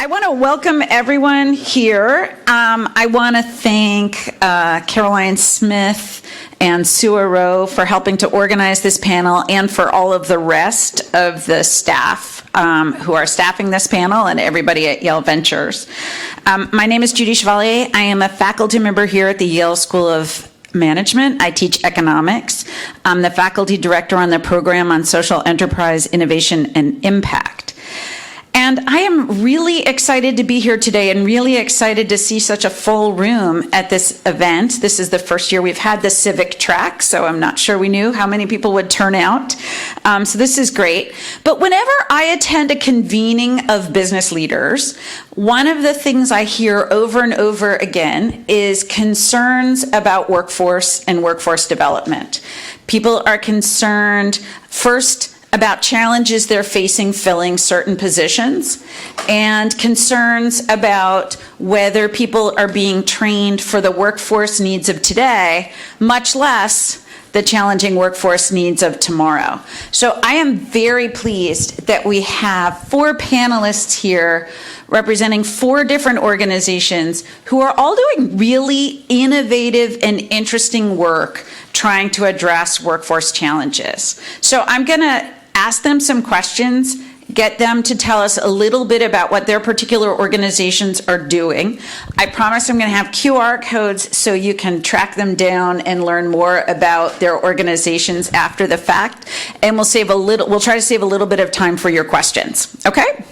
I want to welcome everyone here. I want to thank Caroline Smith and Sue Rowe for helping to organize this panel, and for all of the rest of the staff who are staffing this panel, and everybody at Yale Ventures. My name is Judy Chevalier. I am a faculty member here at the Yale School of Management. I teach economics. I'm the faculty director on the program on social enterprise, innovation, and impact. And I am really excited to be here today, and really excited to see such a full room at this event. This is the first year we've had the civic track, so I'm not sure we knew how many people would turn out. So this is great. But whenever I attend a convening of business leaders, one of the things I hear over and over again is concerns about workforce and workforce development. People are concerned, first, about challenges they're facing filling certain positions, and concerns about whether people are being trained for the workforce needs of today, much less the challenging workforce needs of tomorrow. So I am very pleased that we have 4 panelists here representing 4 different organizations who are all doing really innovative and interesting work trying to address workforce challenges. So I'm going to ask them some questions, get them to tell us a little bit about what their particular organizations are doing. I promise I'm going to have QR codes so you can track them down and learn more about their organizations after the fact. And we'll try to save a little bit of time for your questions. Okay?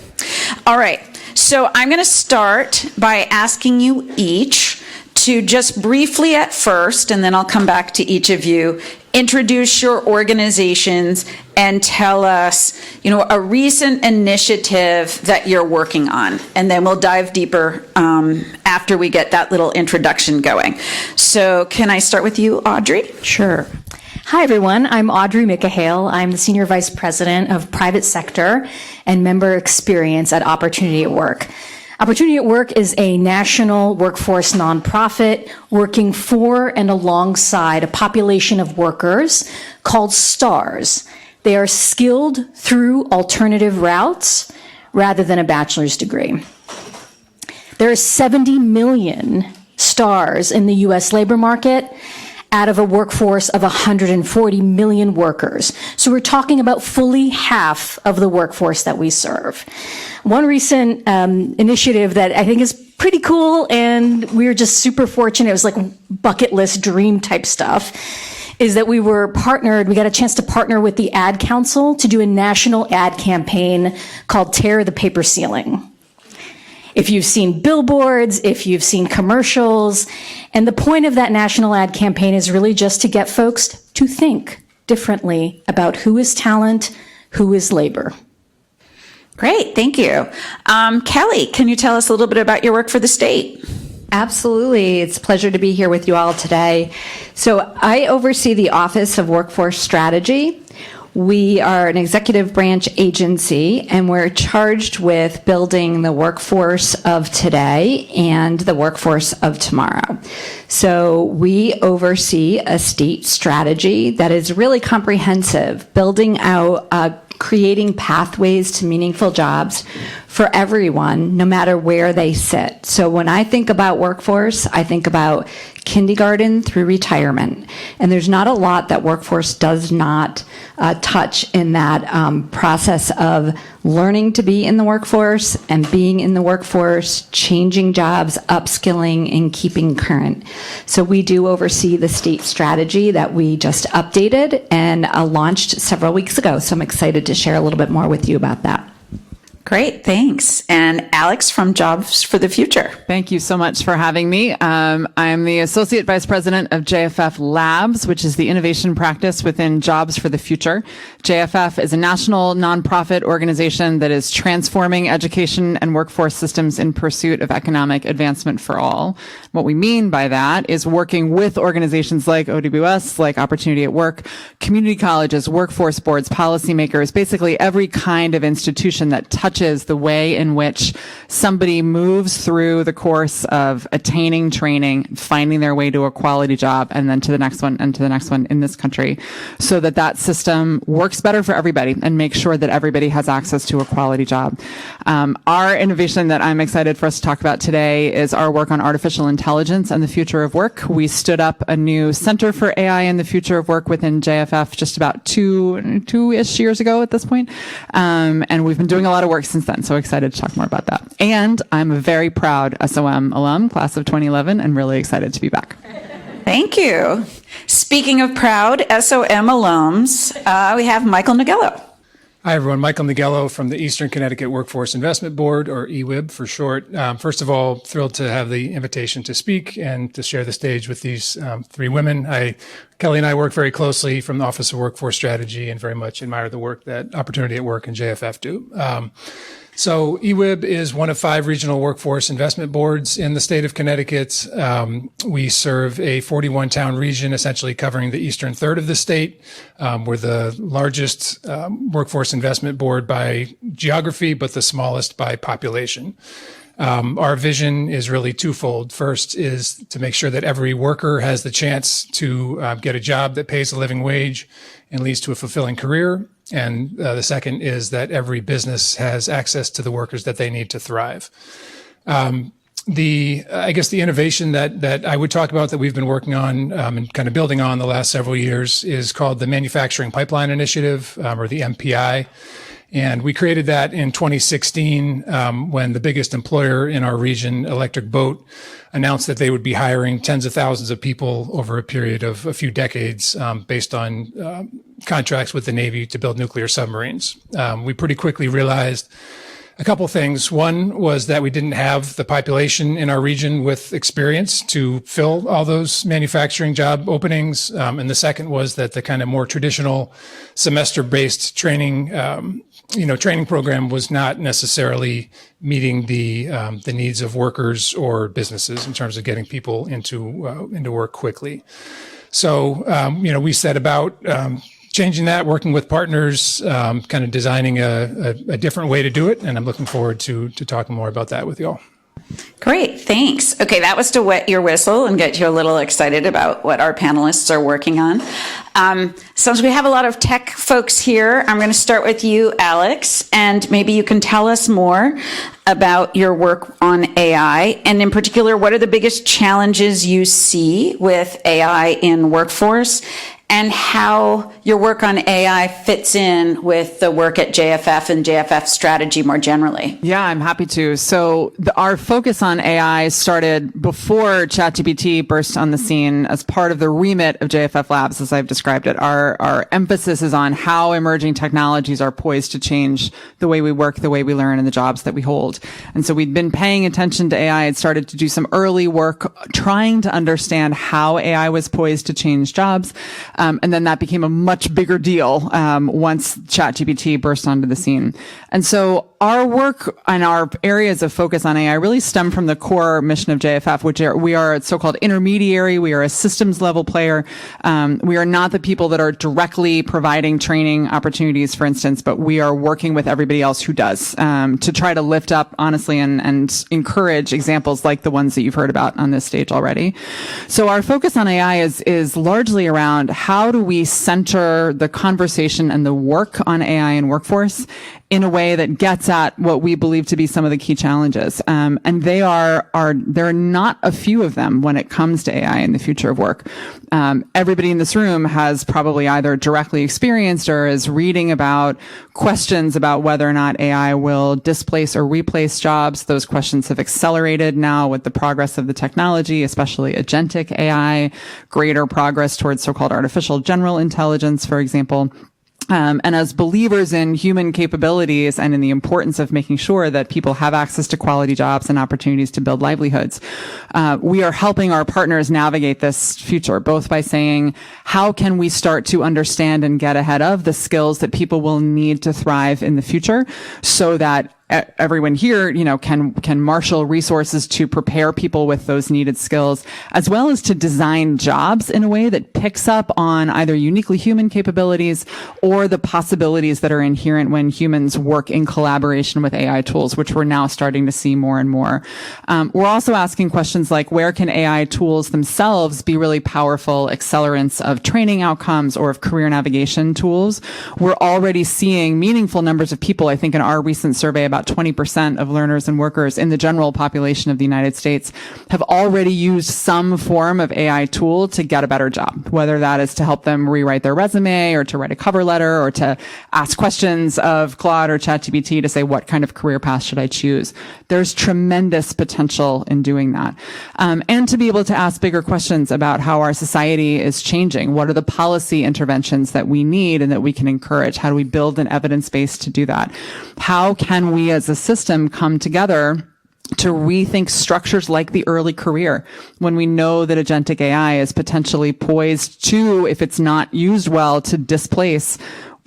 All right. So I'm going to start by asking you each to just briefly at first, and then I'll come back to each of you, introduce your organizations and tell us, a recent initiative that you're working on. And then we'll dive deeper after we get that little introduction going. So can I start with you, Audrey? Sure. Hi, everyone. I'm Audrey Mikahale. I'm the Senior Vice President of Private Sector and Member Experience at Opportunity at Work. Opportunity at Work is a national workforce nonprofit working for and alongside a population of workers called STARS. They are skilled through alternative routes rather than a bachelor's degree. There are 70 million STARS in the U.S. labor market out of a workforce of 140 million workers. So we're talking about fully half of the workforce that we serve. One recent initiative that I think is pretty cool, and we were just super fortunate, it was like bucket list dream type stuff, is that we got a chance to partner with the Ad Council to do a national ad campaign called Tear the Paper Ceiling. If you've seen billboards, if you've seen commercials, and the point of that national ad campaign is really just to get folks to think differently about who is talent, who is labor. Great, thank you. Kelly, can you tell us a little bit about your work for the state? Absolutely. It's a pleasure to be here with you all today. So I oversee the Office of Workforce Strategy. We are an executive branch agency, and we're charged with building the workforce of today and the workforce of tomorrow. So we oversee a state strategy that is really comprehensive, building out creating pathways to meaningful jobs for everyone, no matter where they sit. So when I think about workforce, I think about kindergarten through retirement. And there's not a lot that workforce does not touch in that process of learning to be in the workforce and being in the workforce, changing jobs, upskilling, and keeping current. So we do oversee the state strategy that we just updated and launched several weeks ago. So I'm excited to share a little bit more with you about that. Great, thanks. And Alex from Jobs for the Future. Thank you so much for having me. I'm the Associate Vice President of JFF Labs, which is the innovation practice within Jobs for the Future. JFF is a national nonprofit organization that is transforming education and workforce systems in pursuit of economic advancement for all. What we mean by that is working with organizations like OWS, like Opportunity at Work, community colleges, workforce boards, policymakers, basically every kind of institution that touches touches the way in which somebody moves through the course of attaining training, finding their way to a quality job, and then to the next one and to the next one in this country, so that that system works better for everybody and makes sure that everybody has access to a quality job. Our innovation that I'm excited for us to talk about today is our work on artificial intelligence and the future of work. We stood up a new Center for AI and the Future of Work within JFF just about two-ish years ago at this point. And we've been doing a lot of work since then, so excited to talk more about that. And I'm a very proud SOM alum, class of 2011, and really excited to be back. Thank you. Speaking of proud SOM alums, we have Michael Nagello. Hi, everyone. Michael Nagello from the Eastern Connecticut Workforce Investment Board, or EWIB for short. First of all, thrilled to have the invitation to speak and to share the stage with these three women. Kelly and I work very closely from the Office of Workforce Strategy and very much admire the work that Opportunity at Work and JFF do. So EWIB is one of 5 regional workforce investment boards in the state of Connecticut. We serve a 41-town region, essentially covering the eastern third of the state. We're the largest workforce investment board by geography, but the smallest by population. Our vision is really twofold. First is to make sure that every worker has the chance to get a job that pays a living wage and leads to a fulfilling career. And the second is that every business has access to the workers that they need to thrive. I guess the innovation that I would talk about that we've been working on and kind of building on the last several years is called the Manufacturing Pipeline Initiative, or the MPI. And we created that in 2016 when the biggest employer in our region, Electric Boat, announced that they would be hiring tens of thousands of people over a period of a few decades based on contracts with the Navy to build nuclear submarines. We pretty quickly realized a couple things. One was that we didn't have the population in our region with experience to fill all those manufacturing job openings. And the second was that the kind of more traditional semester-based training program was not necessarily meeting the needs of workers or businesses in terms of getting people into work quickly. So, we set about changing that, working with partners, kind of designing a different way to do it. And I'm looking forward to talking more about that with you all. Great, thanks. Okay, that was to wet your whistle and get you a little excited about what our panelists are working on. Since we have a lot of tech folks here, I'm going to start with you, Alex, and maybe you can tell us more about your work on AI, and in particular, what are the biggest challenges you see with AI in workforce, and how your work on AI fits in with the work at JFF and JFF strategy more generally. Yeah, I'm happy to. So our focus on AI started before ChatGPT burst on the scene as part of the remit of JFF Labs, as I've described it. Our emphasis is on how emerging technologies are poised to change the way we work, the way we learn, and the jobs that we hold. And so we'd been paying attention to AI. I'd started to do some early work trying to understand how AI was poised to change jobs. And then that became a much bigger deal once ChatGPT burst onto the scene. And so our work and our areas of focus on AI really stem from the core mission of JFF, which we are a so-called intermediary. We are a systems level player. We are not the people that are directly providing training opportunities, for instance, but we are working with everybody else who does to try to lift up, honestly, and encourage examples like the ones that you've heard about on this stage already. So our focus on AI is largely around how do we center the conversation and the work on AI and workforce in a way that gets at what we believe to be some of the key challenges. And there are not a few of them when it comes to AI in the future of work. Everybody in this room has probably either directly experienced or is reading about questions about whether or not AI will displace or replace jobs. Those questions have accelerated now with the progress of the technology, especially agentic AI, greater progress towards so-called artificial general intelligence, for example. And as believers in human capabilities and in the importance of making sure that people have access to quality jobs and opportunities to build livelihoods, we are helping our partners navigate this future, both by saying, how can we start to understand and get ahead of the skills that people will need to thrive in the future so that everyone here, can marshal resources to prepare people with those needed skills, as well as to design jobs in a way that picks up on either uniquely human capabilities or the possibilities that are inherent when humans work in collaboration with AI tools, which we're now starting to see more and more. We're also asking questions like, where can AI tools themselves be really powerful accelerants of training outcomes or of career navigation tools? We're already seeing meaningful numbers of people. I think in our recent survey, about 20% of learners and workers in the general population of the United States have already used some form of AI tool to get a better job, whether that is to help them rewrite their resume or to write a cover letter or to ask questions of Claude or ChatGPT to say, what kind of career path should I choose? There's tremendous potential in doing that. And to be able to ask bigger questions about how our society is changing. What are the policy interventions that we need and that we can encourage? How do we build an evidence base to do that? How can we as a system come together to rethink structures like the early career when we know that agentic AI is potentially poised to, if it's not used well, to displace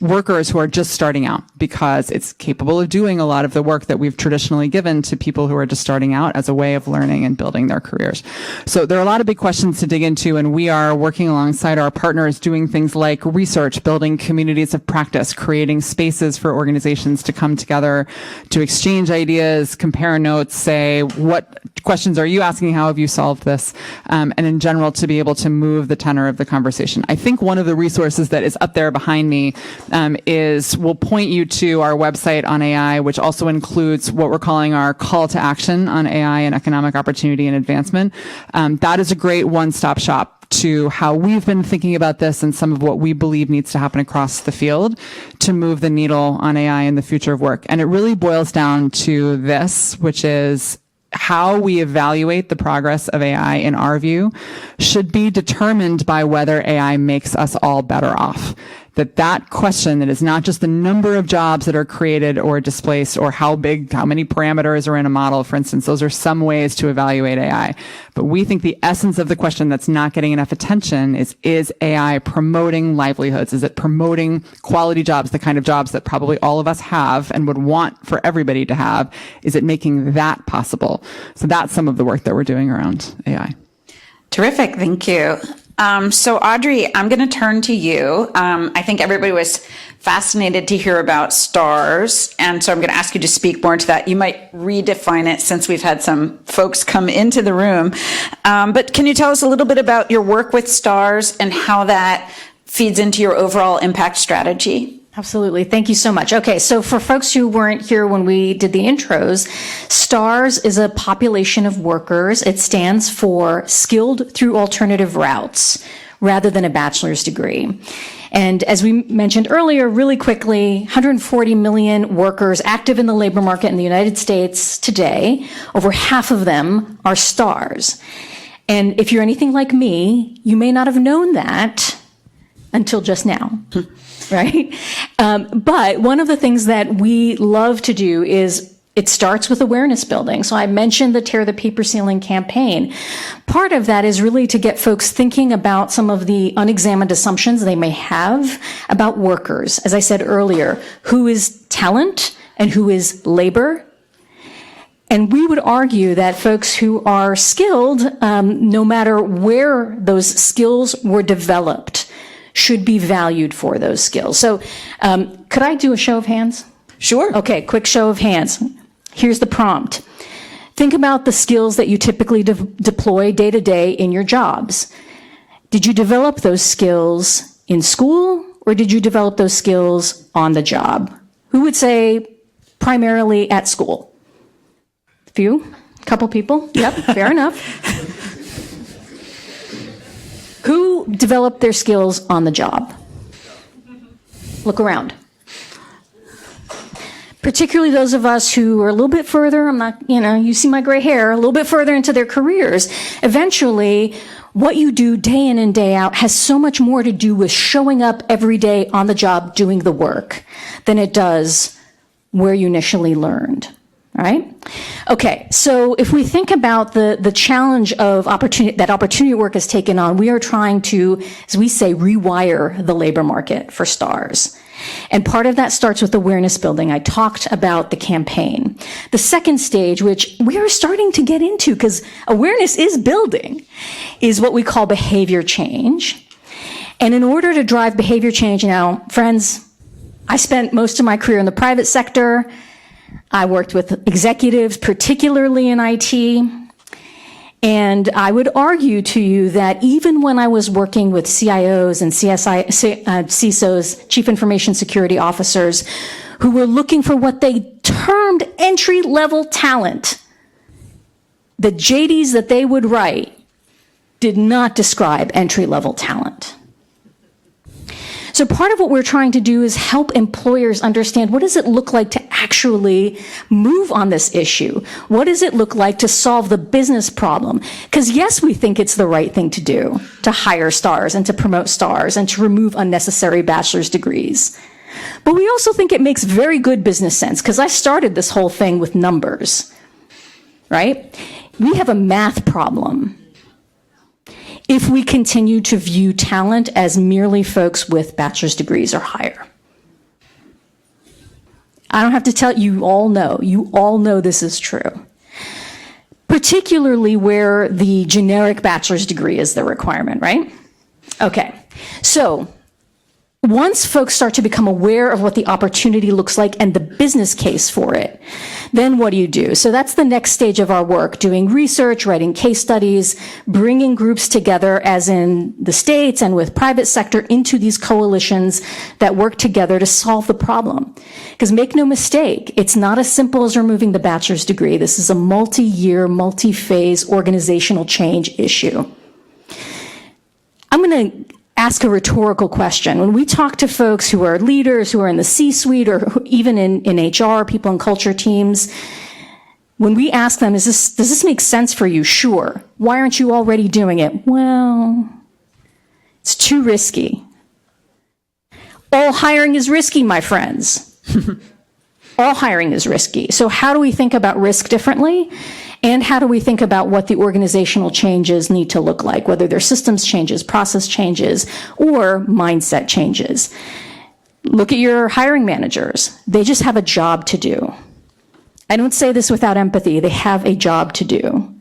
workers who are just starting out because it's capable of doing a lot of the work that we've traditionally given to people who are just starting out as a way of learning and building their careers. So there are a lot of big questions to dig into, and we are working alongside our partners doing things like research, building communities of practice, creating spaces for organizations to come together to exchange ideas, compare notes, say, what questions are you asking? How have you solved this? And in general, to be able to move the tenor of the conversation. I think one of the resources that is up there behind me we'll point you to our website on AI, which also includes what we're calling our call to action on AI and economic opportunity and advancement. That is a great one-stop shop to how we've been thinking about this and some of what we believe needs to happen across the field to move the needle on AI in the future of work. And it really boils down to this, which is how we evaluate the progress of AI, in our view, should be determined by whether AI makes us all better off. That question, that is not just the number of jobs that are created or displaced or how many parameters are in a model, for instance. Those are some ways to evaluate AI. But we think the essence of the question that's not getting enough attention is AI promoting livelihoods? Is it promoting quality jobs, the kind of jobs that probably all of us have and would want for everybody to have? Is it making that possible? So that's some of the work that we're doing around AI. Terrific. Thank you. So Audrey, I'm going to turn to you. I think everybody was fascinated to hear about stars. And so I'm going to ask you to speak more to that. You might redefine it since we've had some folks come into the room. But can you tell us a little bit about your work with stars and how that feeds into your overall impact strategy? Absolutely. Thank you so much. Okay, so for folks who weren't here when we did the intros, STARS is a population of workers. It stands for Skilled Through Alternative Routes, rather than a bachelor's degree. And as we mentioned earlier, really quickly, 140 million workers active in the labor market in the United States today. Over half of them are STARS. And if you're anything like me, you may not have known that until just now. Right? But one of the things that we love to do is it starts with awareness building. So I mentioned the Tear the Paper Ceiling campaign. Part of that is really to get folks thinking about some of the unexamined assumptions they may have about workers. As I said earlier, who is talent and who is labor? And we would argue that folks who are skilled, no matter where those skills were developed, should be valued for those skills. So could I do a show of hands? Sure. Okay, quick show of hands. Here's the prompt. Think about the skills that you typically deploy day to day in your jobs. Did you develop those skills in school or did you develop those skills on the job? Who would say primarily at school? A few? A couple people? Yep, fair enough. Who developed their skills on the job? Look around. Particularly those of us who are a little bit further, you see my gray hair, a little bit further into their careers. Eventually, what you do day in and day out has so much more to do with showing up every day on the job doing the work than it does where you initially learned. Right? Okay, so if we think about the challenge of opportunity work has taken on, we are trying to, as we say, rewire the labor market for STARS. And part of that starts with awareness building. I talked about the campaign. The second stage, which we are starting to get into because awareness is building, is what we call behavior change. And in order to drive behavior change, now, friends, I spent most of my career in the private sector. I worked with executives, particularly in IT. And I would argue to you that even when I was working with CIOs and CISOs, Chief Information Security Officers, who were looking for what they termed entry-level talent, the JDs that they would write did not describe entry-level talent. So part of what we're trying to do is help employers understand, what does it look like to actually move on this issue? What does it look like to solve the business problem? Because yes, we think it's the right thing to do, to hire stars and to promote stars and to remove unnecessary bachelor's degrees. But we also think it makes very good business sense, because I started this whole thing with numbers, right? We have a math problem if we continue to view talent as merely folks with bachelor's degrees or higher. I don't have to tell you, you all know this is true. Particularly where the generic bachelor's degree is the requirement, right? Okay, so once folks start to become aware of what the opportunity looks like and the business case for it, then what do? So that's the next stage of our work, doing research, writing case studies, bringing groups together, as in the States and with private sector, into these coalitions that work together to solve the problem. Because make no mistake, it's not as simple as removing the bachelor's degree. This is a multi-year, multi-phase organizational change issue. I'm going to ask a rhetorical question. When we talk to folks who are leaders, who are in the C-suite, or even in HR, people in culture teams, when we ask them, does this make sense for you? Sure. Why aren't you already doing it? Well, it's too risky. All hiring is risky, my friends. All hiring is risky. So how do we think about risk differently? And how do we think about what the organizational changes need to look like, whether they're systems changes, process changes, or mindset changes? Look at your hiring managers. They just have a job to do. I don't say this without empathy. They have a job to do.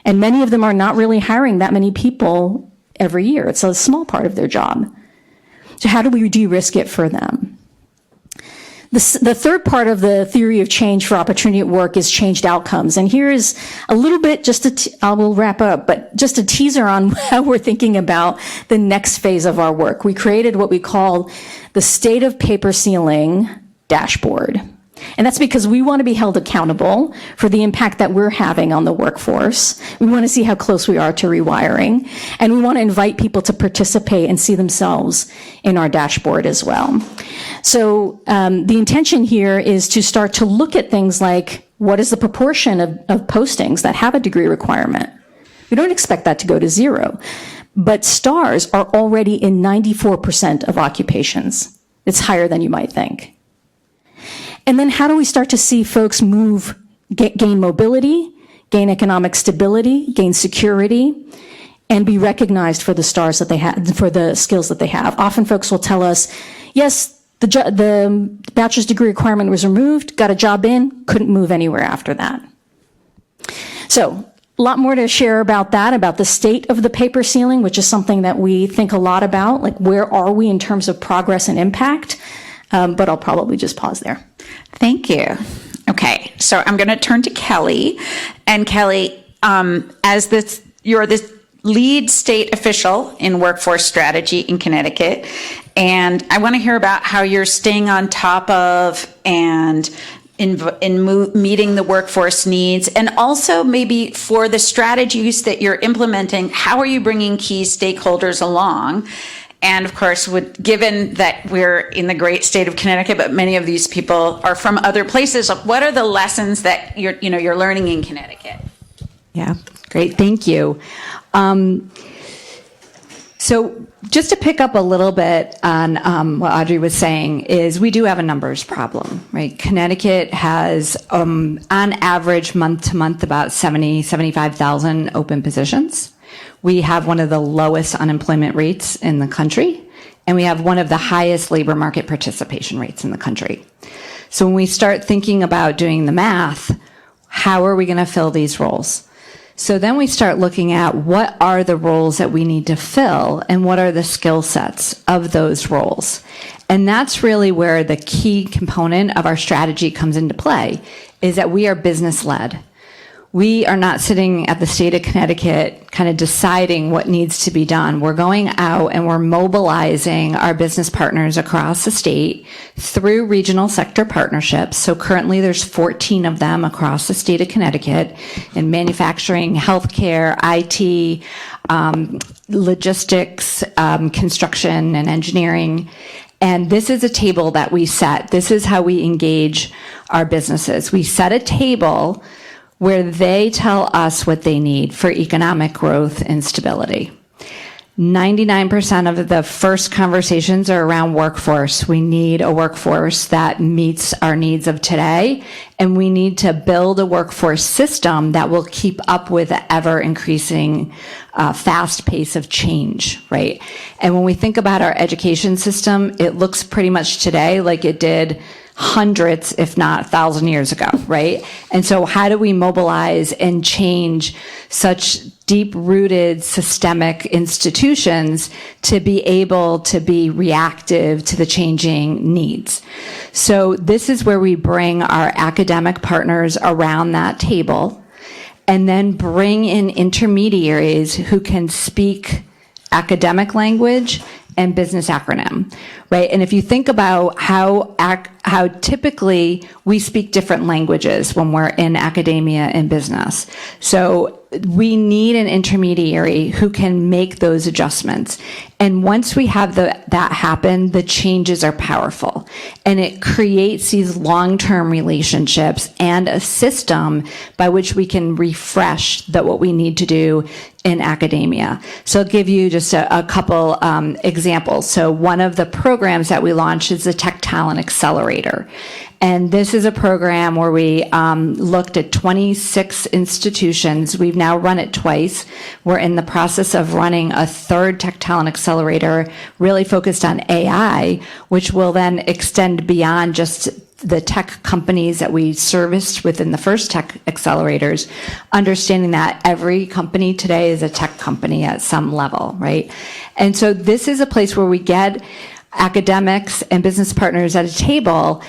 And many of them are not really hiring that many people every year. It's a small part of their job. So how do we de-risk it for them? The third part of the theory of change for opportunity at work is changed outcomes. And here's a little bit, I will wrap up, but just a teaser on how we're thinking about the next phase of our work. We created what we call the State of Paper Ceiling Dashboard. And that's because we want to be held accountable for the impact that we're having on the workforce. We want to see how close we are to rewiring. And we want to invite people to participate and see themselves in our dashboard as well. So the intention here is to start to look at things like, what is the proportion of postings that have a degree requirement? We don't expect that to go to zero. But stars are already in 94% of occupations. It's higher than you might think. And then how do we start to see folks gain mobility, gain economic stability, gain security, and be recognized for the stars that they have, for the skills that they have? Often folks will tell us, yes, the bachelor's degree requirement was removed, got a job in, couldn't move anywhere after that. So a lot more to share about that, about the state of the paper ceiling, which is something that we think a lot about, like where are we in terms of progress and impact? But I'll probably just pause there. Thank you. Okay, so I'm going to turn to Kelly. And Kelly, you're the lead state official in workforce strategy in Connecticut. And I want to hear about how you're staying on top of and meeting the workforce needs, and also maybe for the strategies that you're implementing, how are you bringing key stakeholders along? And of course, given that we're in the great state of Connecticut, but many of these people are from other places, what are the lessons that you're learning in Connecticut? Yeah, great, thank you. So just to pick up a little bit on what Audrey was saying, is we do have a numbers problem, right? Connecticut has, on average, month to month, about 75,000 open positions. We have one of the lowest unemployment rates in the country, and we have one of the highest labor market participation rates in the country. So when we start thinking about doing the math, how are we going to fill these roles? So then we start looking at what are the roles that we need to fill and what are the skill sets of those roles. And that's really where the key component of our strategy comes into play, is that we are business led. We are not sitting at the state of Connecticut kind of deciding what needs to be done. We're going out and we're mobilizing our business partners across the state through regional sector partnerships. So currently there's 14 of them across the state of Connecticut in manufacturing, healthcare, IT, logistics, construction, and engineering. And this is a table that we set. This is how we engage our businesses. We set a table where they tell us what they need for economic growth and stability. 99% of the first conversations are around workforce. We need a workforce that meets our needs of today, and we need to build a workforce system that will keep up with the ever-increasing fast pace of change, right? And when we think about our education system, it looks pretty much today like it did hundreds, if not 1,000 years ago, right? And so how do we mobilize and change such deep-rooted systemic institutions to be able to be reactive to the changing needs? So this is where we bring our academic partners around that table and then bring in intermediaries who can speak academic language and business acronym, right? And if you think about how typically we speak different languages when we're in academia and business. So we need an intermediary who can make those adjustments. And once we have that happen, the changes are powerful. And it creates these long-term relationships and a system by which we can refresh what we need to do in academia. So I'll give you just a couple examples. So one of the programs that we launched is the Tech Talent Accelerator. And this is a program where we looked at 26 institutions. We've now run it twice. We're in the process of running a third Tech Talent Accelerator really focused on AI, which will then extend beyond just the tech companies that we serviced within the first tech accelerators, understanding that every company today is a tech company at some level, right? And so this is a place where we get academics and business partners at a table,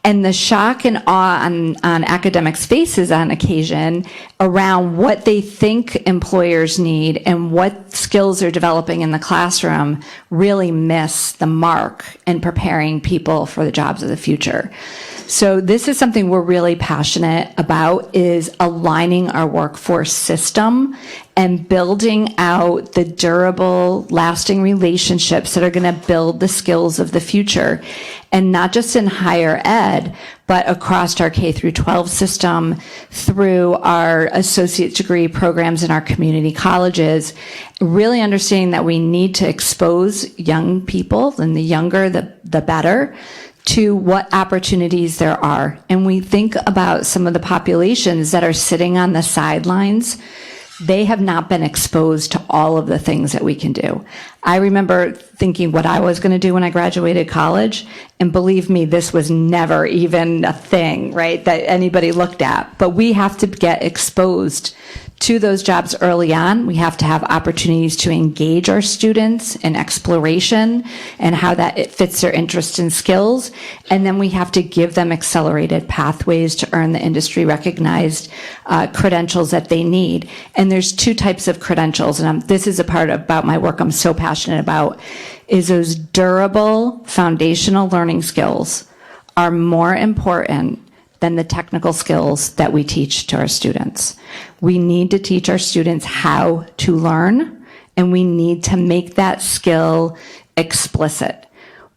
and the shock and awe on academics' faces on occasion around what they think employers need and what skills they're developing in the classroom really miss the mark in preparing people for the jobs of the future. So this is something we're really passionate about, is aligning our workforce system and building out the durable, lasting relationships that are going to build the skills of the future. And not just in higher ed, but across our K through 12 system, through our associate degree programs in our community colleges, really understanding that we need to expose young people, and the younger, the better, to what opportunities there are. And we think about some of the populations that are sitting on the sidelines. They have not been exposed to all of the things that we can do. I remember thinking what I was going to do when I graduated college, and believe me, this was never even a thing, right, that anybody looked at. But we have to get exposed to those jobs early on. We have to have opportunities to engage our students in exploration and how that it fits their interests and skills. And then we have to give them accelerated pathways to earn the industry recognized credentials that they need. And there's two types of credentials, and this is a part about my work I'm so passionate about, is those durable foundational learning skills are more important than the technical skills that we teach to our students. We need to teach our students how to learn, and we need to make that skill explicit.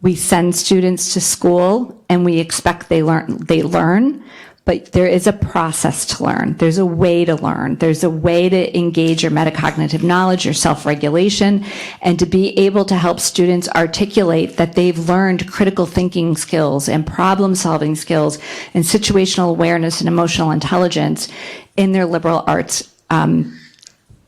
We send students to school and we expect they learn, but there is a process to learn. There's a way to learn. There's a way to engage your metacognitive knowledge, your self-regulation, and to be able to help students articulate that they've learned critical thinking skills and problem-solving skills and situational awareness and emotional intelligence in their liberal arts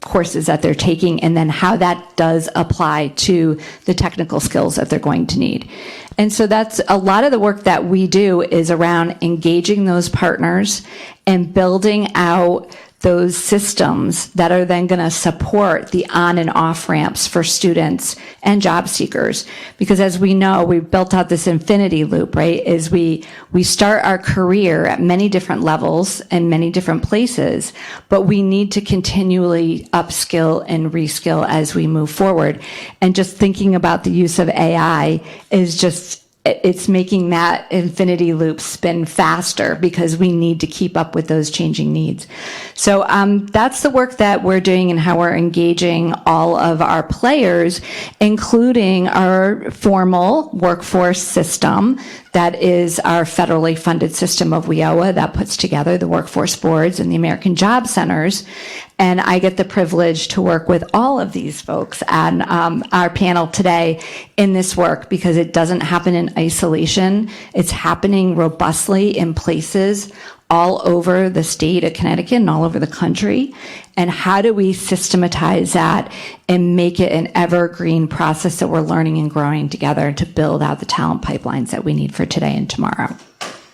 courses that they're taking, and then how that does apply to the technical skills that they're going to need. And so that's a lot of the work that we do is around engaging those partners and building out those systems that are then going to support the on and off ramps for students and job seekers. Because as we know, we've built out this infinity loop, right? Is we start our career at many different levels and many different places, but we need to continually upskill and reskill as we move forward. And just thinking about the use of AI is just, it's making that infinity loop spin faster because we need to keep up with those changing needs. So that's the work that we're doing and how we're engaging all of our players, including our formal workforce system that is our federally funded system of WIOA that puts together the workforce boards and the American Job Centers. And I get the privilege to work with all of these folks on our panel today in this work because it doesn't happen in isolation. It's happening robustly in places all over the state of Connecticut and all over the country. And how do we systematize that and make it an evergreen process that we're learning and growing together to build out the talent pipelines that we need for today and tomorrow?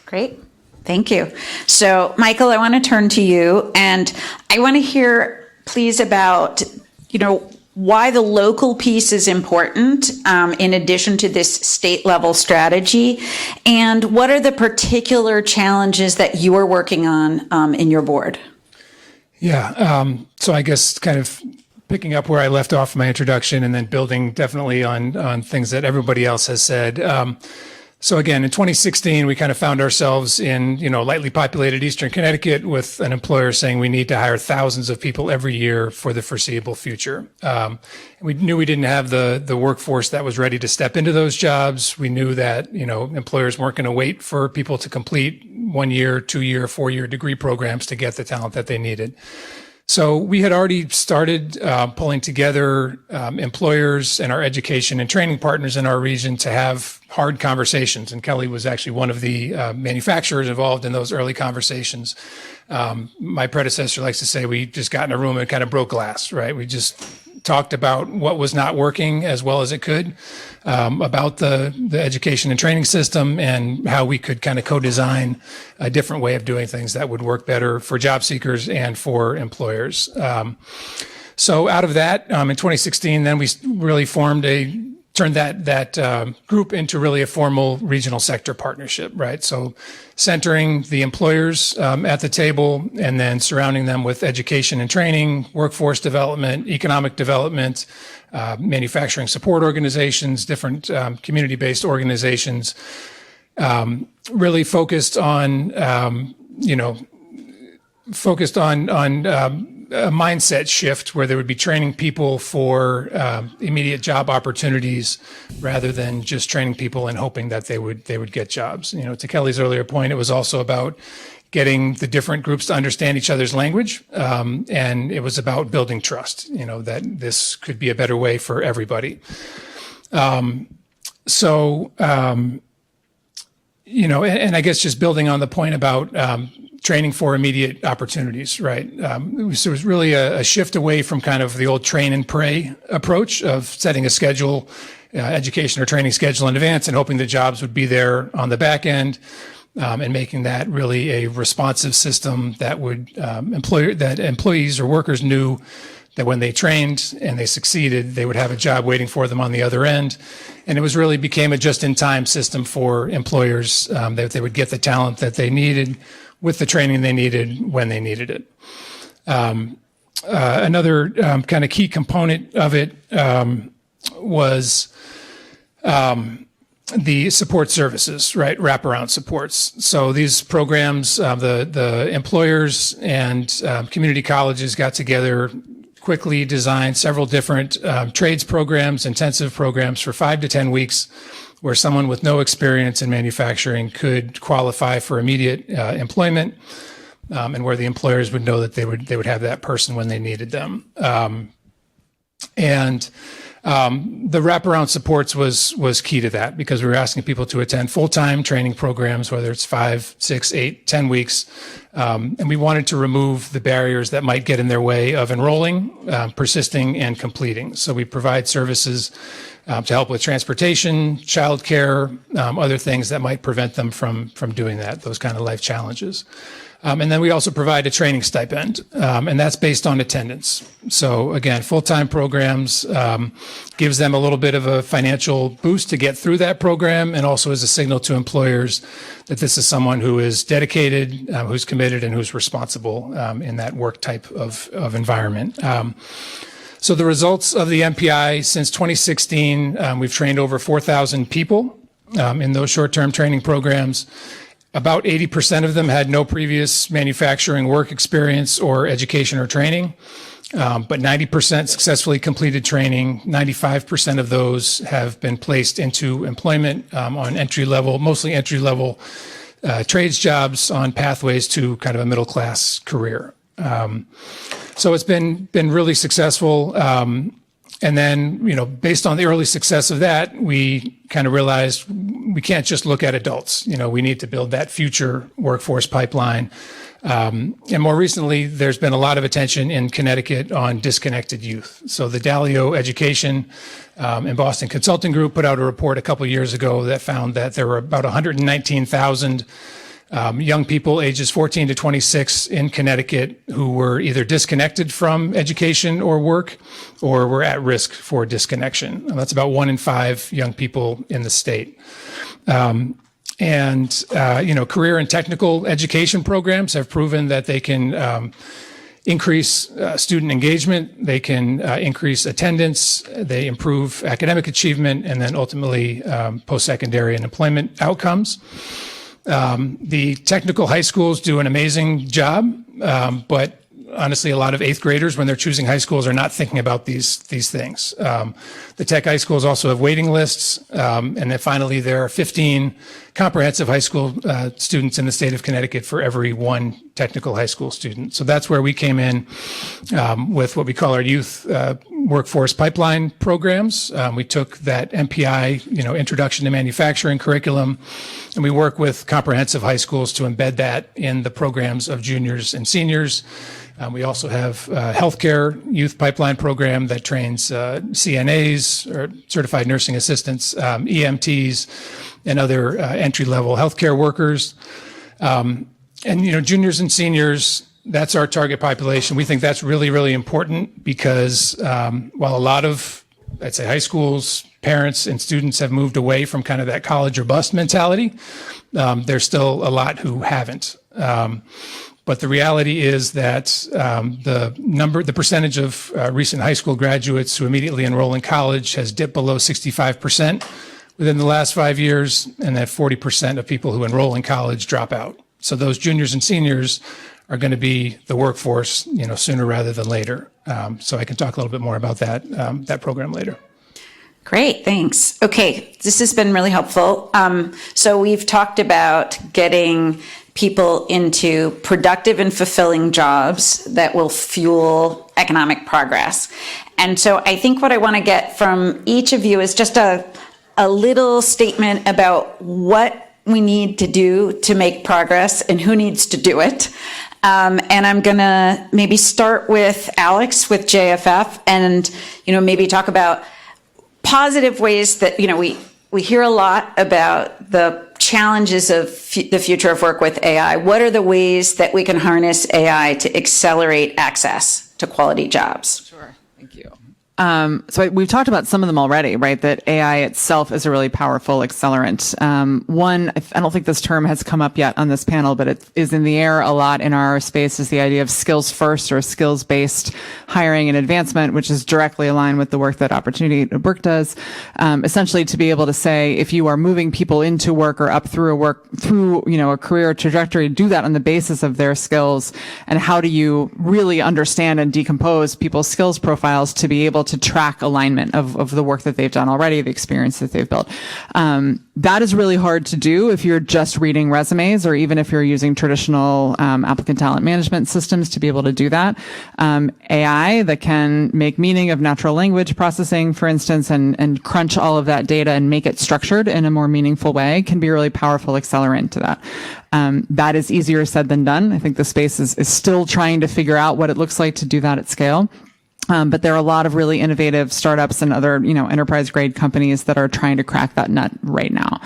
Great. Thank you. So, Michael, I want to turn to you, and I want to hear, please, about, why the local piece is important in addition to this state-level strategy, and what are the particular challenges that you are working on in your board? Yeah. So I guess kind of picking up where I left off in my introduction and then building definitely on things that everybody else has said. So again, in 2016, we kind of found ourselves in, lightly populated Eastern Connecticut with an employer saying we need to hire thousands of people every year for the foreseeable future. We knew we didn't have the workforce that was ready to step into those jobs. We knew that, employers weren't going to wait for people to complete 1 year, 2 year, 4 year degree programs to get the talent that they needed. So we had already started pulling together employers and our education and training partners in our region to have hard conversations. And Kelly was actually one of the manufacturers involved in those early conversations. My predecessor likes to say we just got in a room and kind of broke glass, right? We just talked about what was not working as well as it could, about the education and training system and how we could kind of co-design a different way of doing things that would work better for job seekers and for employers. So out of that, in 2016, then we really turned that group into really a formal regional sector partnership, right? So centering the employers at the table and then surrounding them with education and training, workforce development, economic development, manufacturing support organizations, different community-based organizations, really focused on a mindset shift where they would be training people for immediate job opportunities rather than just training people and hoping that they would get jobs. To Kelly's earlier point, it was also about getting the different groups to understand each other's language, and it was about building trust. That this could be a better way for everybody. And I guess just building on the point about training for immediate opportunities, right? So it was really a shift away from kind of the old train and pray approach of setting a schedule, education or training schedule in advance and hoping the jobs would be there on the back end, and making that really a responsive system that would that employees or workers knew that when they trained and they succeeded, they would have a job waiting for them on the other end. And it was really became a just-in-time system for employers, that they would get the talent that they needed with the training they needed when they needed it. Another kind of key component of it was the support services, right? Wraparound supports. So these programs, the employers and community colleges got together, quickly designed several different trades programs, intensive programs for 5 to 10 weeks, where someone with no experience in manufacturing could qualify for immediate employment, and where the employers would know that they would have that person when they needed them. The wraparound supports was key to that because we were asking people to attend full-time training programs, whether it's 5, 6, 8, 10 weeks. And we wanted to remove the barriers that might get in their way of enrolling, persisting, and completing. So we provide services to help with transportation, childcare, other things that might prevent them from doing that, those kind of life challenges. And then we also provide a training stipend, and that's based on attendance. So again, full-time programs gives them a little bit of a financial boost to get through that program, and also is a signal to employers that this is someone who is dedicated, who's committed, and who's responsible in that work type of environment. So the results of the MPI since 2016, we've trained over 4,000 people in those short-term training programs. About 80% of them had no previous manufacturing work experience or education or training, but 90% successfully completed training. 95% of those have been placed into employment on entry-level, mostly entry-level trades jobs on pathways to kind of a middle-class career. So it's been really successful. And then, based on the early success of that, we kind of realized we can't just look at adults. We need to build that future workforce pipeline. And more recently, there's been a lot of attention in Connecticut on disconnected youth. So the Dalio Education and Boston Consulting Group put out a report a couple years ago that found that there were about 119,000 young people ages 14 to 26 in Connecticut who were either disconnected from education or work or were at risk for disconnection. And that's about 1 in 5 young people in the state. Career and technical education programs have proven that they can increase student engagement, they can increase attendance, they improve academic achievement, and then ultimately post-secondary and employment outcomes. The technical high schools do an amazing job, but honestly, a lot of 8th graders, when they're choosing high schools, are not thinking about these things. The tech high schools also have waiting lists, and then finally, there are 15 comprehensive high school students in the state of Connecticut for every 1 technical high school student. So that's where we came in with what we call our youth workforce pipeline programs. We took that MPI, Introduction to Manufacturing curriculum, and we work with comprehensive high schools to embed that in the programs of juniors and seniors. We also have a healthcare youth pipeline program that trains CNAs, or certified nursing assistants, EMTs, and other entry-level healthcare workers. Juniors and seniors, that's our target population. We think that's really, really important because while a lot of, I'd say, high schools, parents, and students have moved away from kind of that college or bust mentality, there's still a lot who haven't. But the reality is that the percentage of recent high school graduates who immediately enroll in college has dipped below 65% within the last 5 years, and that 40% of people who enroll in college drop out. So those juniors and seniors are going to be the workforce, sooner rather than later. So I can talk a little bit more about that program later. Great, thanks. Okay, this has been really helpful. So we've talked about getting people into productive and fulfilling jobs that will fuel economic progress. And so I think what I want to get from each of you is just a little statement about what we need to do to make progress and who needs to do it. And I'm going to maybe start with Alex with JFF and, maybe talk about positive ways that, we hear a lot about the challenges of the future of work with AI. What are the ways that we can harness AI to accelerate access to quality jobs? Sure. Thank you. So we've talked about some of them already, right? That AI itself is a really powerful accelerant. One, I don't think this term has come up yet on this panel, but it is in the air a lot in our space, is the idea of skills first or skills-based hiring and advancement, which is directly aligned with the work that Opportunity at Work does. Essentially to be able to say, if you are moving people into work or up through a career trajectory, do that on the basis of their skills. And how do you really understand and decompose people's skills profiles to be able to track alignment of the work that they've done already, the experience that they've built. That is really hard to do if you're just reading resumes, or even if you're using traditional applicant talent management systems to be able to do that. AI that can make meaning of natural language processing, for instance, and crunch all of that data and make it structured in a more meaningful way can be a really powerful accelerant to that. That is easier said than done. I think the space is still trying to figure out what it looks like to do that at scale. But there are a lot of really innovative startups and other, enterprise grade companies that are trying to crack that nut right now.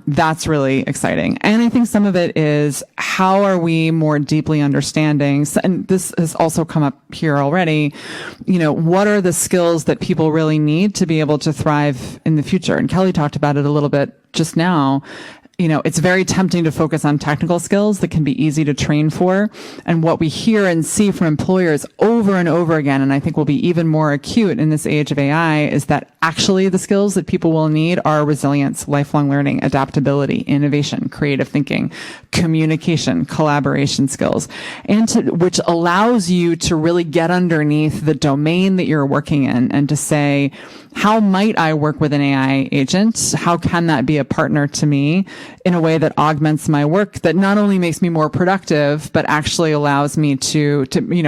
That's really exciting. And I think some of it is, how are we more deeply understanding, and this has also come up here already, what are the skills that people really need to be able to thrive in the future? And Kelly talked about it a little bit just now. It's very tempting to focus on technical skills that can be easy to train for. And what we hear and see from employers over and over again, and I think will be even more acute in this age of AI, is that actually the skills that people will need are resilience, lifelong learning, adaptability, innovation, creative thinking, communication, collaboration skills, which allows you to really get underneath the domain that you're working in and to say, how might I work with an AI agent? How can that be a partner to me in a way that augments my work, that not only makes me more productive, but actually allows me to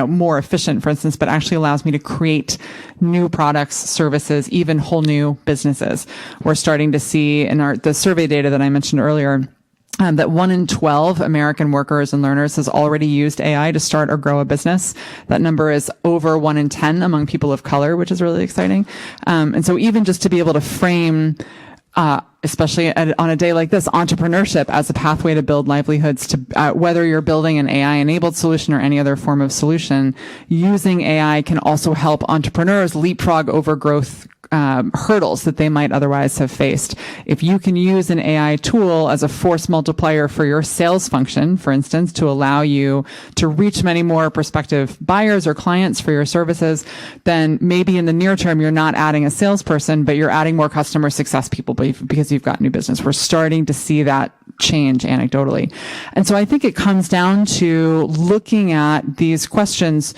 more efficient, for instance, but actually allows me to create new products, services, even whole new businesses. We're starting to see in the survey data that I mentioned earlier, that 1 in 12 American workers and learners has already used AI to start or grow a business. That number is over 1 in 10 among people of color, which is really exciting. And so even just to be able to frame, especially on a day like this, entrepreneurship as a pathway to build livelihoods, to whether you're building an AI-enabled solution or any other form of solution, using AI can also help entrepreneurs leapfrog over growth hurdles that they might otherwise have faced. If you can use an AI tool as a force multiplier for your sales function, for instance, to allow you to reach many more prospective buyers or clients for your services, then maybe in the near term, you're not adding a salesperson, but you're adding more customer success people because you've got new business. We're starting to see that change anecdotally. And so I think it comes down to looking at these questions,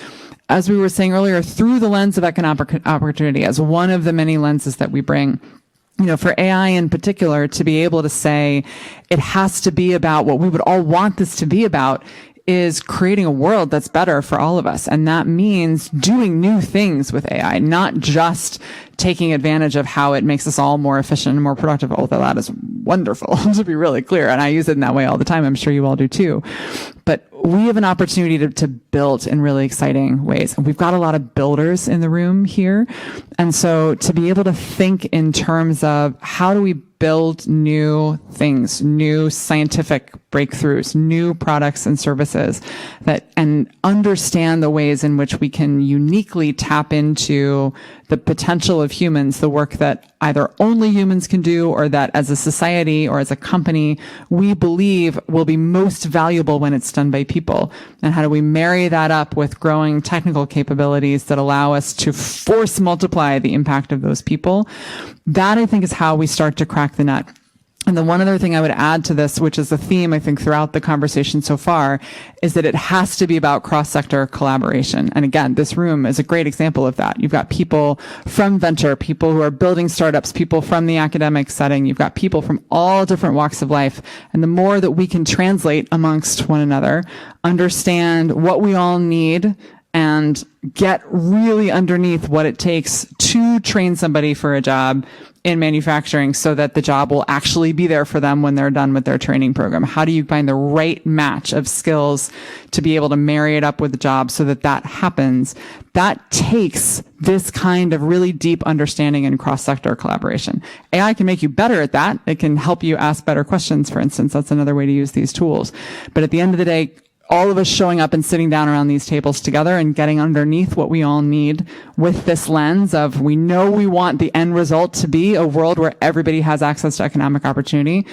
as we were saying earlier, through the lens of economic opportunity as one of the many lenses that we bring. For AI in particular, to be able to say it has to be about what we would all want this to be about, is creating a world that's better for all of us. And that means doing new things with AI, not just taking advantage of how it makes us all more efficient and more productive, although that is wonderful, to be really clear. And I use it in that way all the time. I'm sure you all do too. But we have an opportunity to build in really exciting ways. And we've got a lot of builders in the room here. And so to be able to think in terms of how do we build new things, new scientific breakthroughs, new products and services and understand the ways in which we can uniquely tap into the potential of humans, the work that either only humans can do or that as a society or as a company we believe will be most valuable when it's done by people. And how do we marry that up with growing technical capabilities that allow us to force multiply the impact of those people? That, I think, is how we start to crack the nut. And the one other thing I would add to this, which is a theme, I think, throughout the conversation so far, is that it has to be about cross-sector collaboration. And again, this room is a great example of that. You've got people from venture, people who are building startups, people from the academic setting. You've got people from all different walks of life. And the more that we can translate amongst one another, understand what we all need, and get really underneath what it takes to train somebody for a job in manufacturing so that the job will actually be there for them when they're done with their training program. How do you find the right match of skills to be able to marry it up with the job so that that happens? That takes this kind of really deep understanding and cross-sector collaboration. AI can make you better at that. It can help you ask better questions, for instance. That's another way to use these tools. But at the end of the day, all of us showing up and sitting down around these tables together and getting underneath what we all need with this lens of, we know we want the end result to be a world where everybody has access to economic opportunity.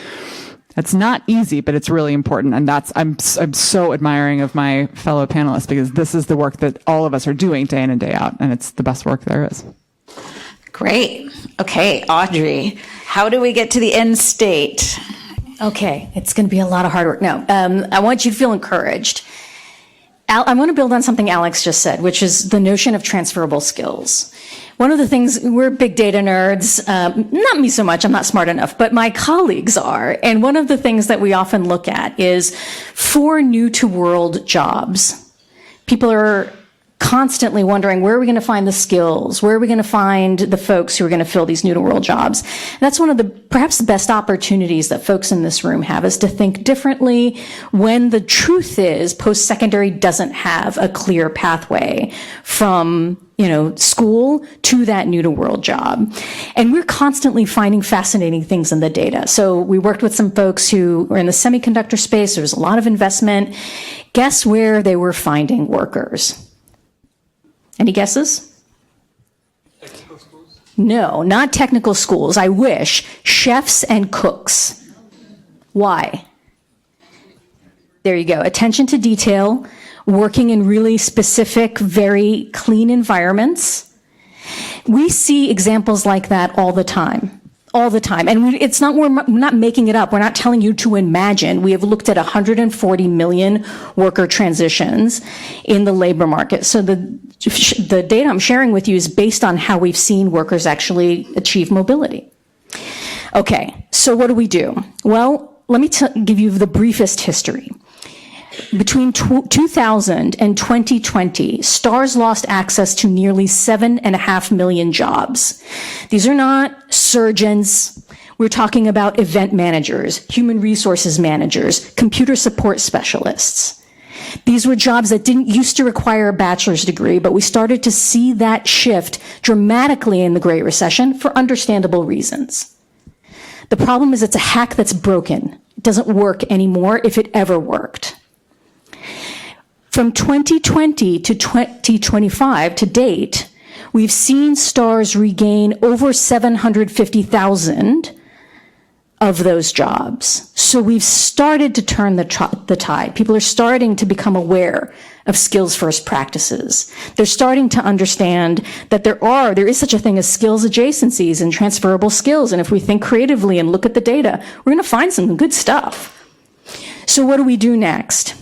It's not easy, but it's really important. And I'm so admiring of my fellow panelists, because this is the work that all of us are doing day in and day out. And it's the best work there is. Great. Okay, Audrey, how do we get to the end state? Okay, it's going to be a lot of hard work. No, I want you to feel encouraged. I want to build on something Alex just said, which is the notion of transferable skills. One of the things, we're big data nerds, not me so much, I'm not smart enough, but my colleagues are. And one of the things that we often look at is for new to world jobs. People are constantly wondering, where are we going to find the skills? Where are we going to find the folks who are going to fill these new to world jobs? And that's one of the perhaps the best opportunities that folks in this room have, is to think differently when the truth is post-secondary doesn't have a clear pathway from school to that new to world job. And we're constantly finding fascinating things in the data. So we worked with some folks who were in the semiconductor space. There was a lot of investment. Guess where they were finding workers? Any guesses? Technical schools? No, not technical schools. I wish. Chefs and cooks. Why? There you go. Attention to detail, working in really specific, very clean environments. We see examples like that all the time. All the time. And we're not making it up. We're not telling you to imagine. We have looked at 140 million worker transitions in the labor market. So the data I'm sharing with you is based on how we've seen workers actually achieve mobility. Okay, so what do? Well, let me give you the briefest history. Between 2000 and 2020, STARS lost access to nearly 7.5 million jobs. These are not surgeons. We're talking about event managers, human resources managers, computer support specialists. These were jobs that didn't used to require a bachelor's degree, but we started to see that shift dramatically in the Great Recession for understandable reasons. The problem is it's a hack that's broken. It doesn't work anymore, if it ever worked. From 2020 to 2025 to date, we've seen STARS regain over 750,000 of those jobs. So we've started to turn the tide. People are starting to become aware of skills-first practices. They're starting to understand that there is such a thing as skills adjacencies and transferable skills. And if we think creatively and look at the data, we're going to find some good stuff. So what do we do next?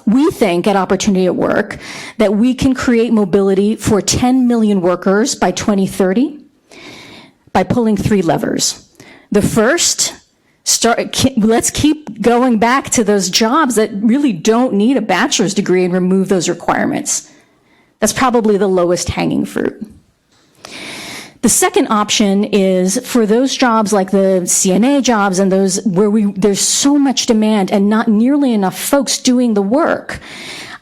We think at Opportunity at Work that we can create mobility for 10 million workers by 2030 by pulling 3 levers. The first, let's keep going back to those jobs that really don't need a bachelor's degree and remove those requirements. That's probably the lowest hanging fruit. The second option is for those jobs like the CNA jobs and those where there's so much demand and not nearly enough folks doing the work.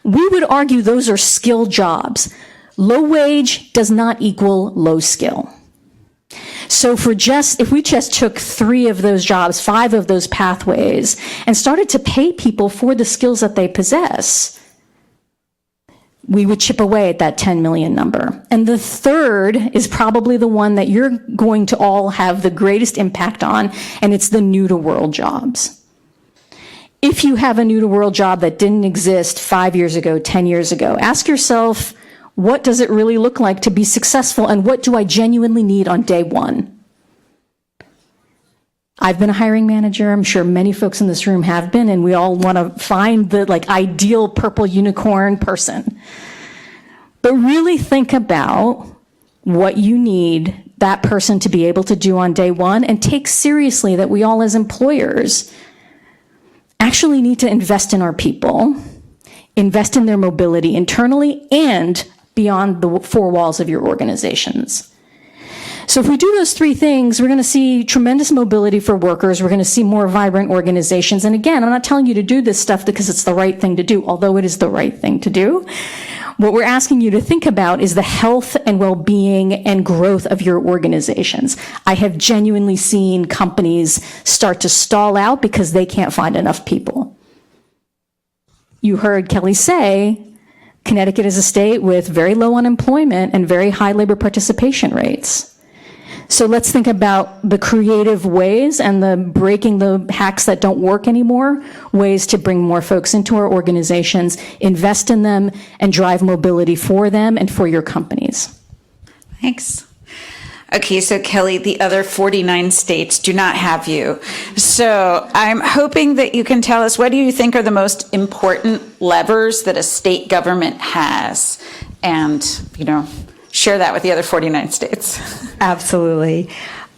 We would argue those are skill jobs. Low wage does not equal low skill. So if we just took 3 of those jobs, 5 of those pathways, and started to pay people for the skills that they possess, we would chip away at that 10 million number. And the third is probably the one that you're going to all have the greatest impact on, and it's the new to world jobs. If you have a new to world job that didn't exist 5 years ago, 10 years ago, ask yourself, what does it really look like to be successful, and what do I genuinely need on day one? I've been a hiring manager. I'm sure many folks in this room have been, and we all want to find the ideal purple unicorn person. But really think about what you need that person to be able to do on day one, and take seriously that we all as employers actually need to invest in our people, invest in their mobility internally and beyond the 4 walls of your organizations. So if we do those 3 things, we're going to see tremendous mobility for workers. We're going to see more vibrant organizations. And again, I'm not telling you to do this stuff because it's the right thing to do, although it is the right thing to do. What we're asking you to think about is the health and well-being and growth of your organizations. I have genuinely seen companies start to stall out because they can't find enough people. You heard Kelly say, Connecticut is a state with very low unemployment and very high labor participation rates. So let's think about the creative ways and the breaking the hacks that don't work anymore, ways to bring more folks into our organizations, invest in them, and drive mobility for them and for your companies. Thanks. Okay, so Kelly, the other 49 states do not have you. So I'm hoping that you can tell us, what do you think are the most important levers that a state government has? And, share that with the other 49 states. Absolutely.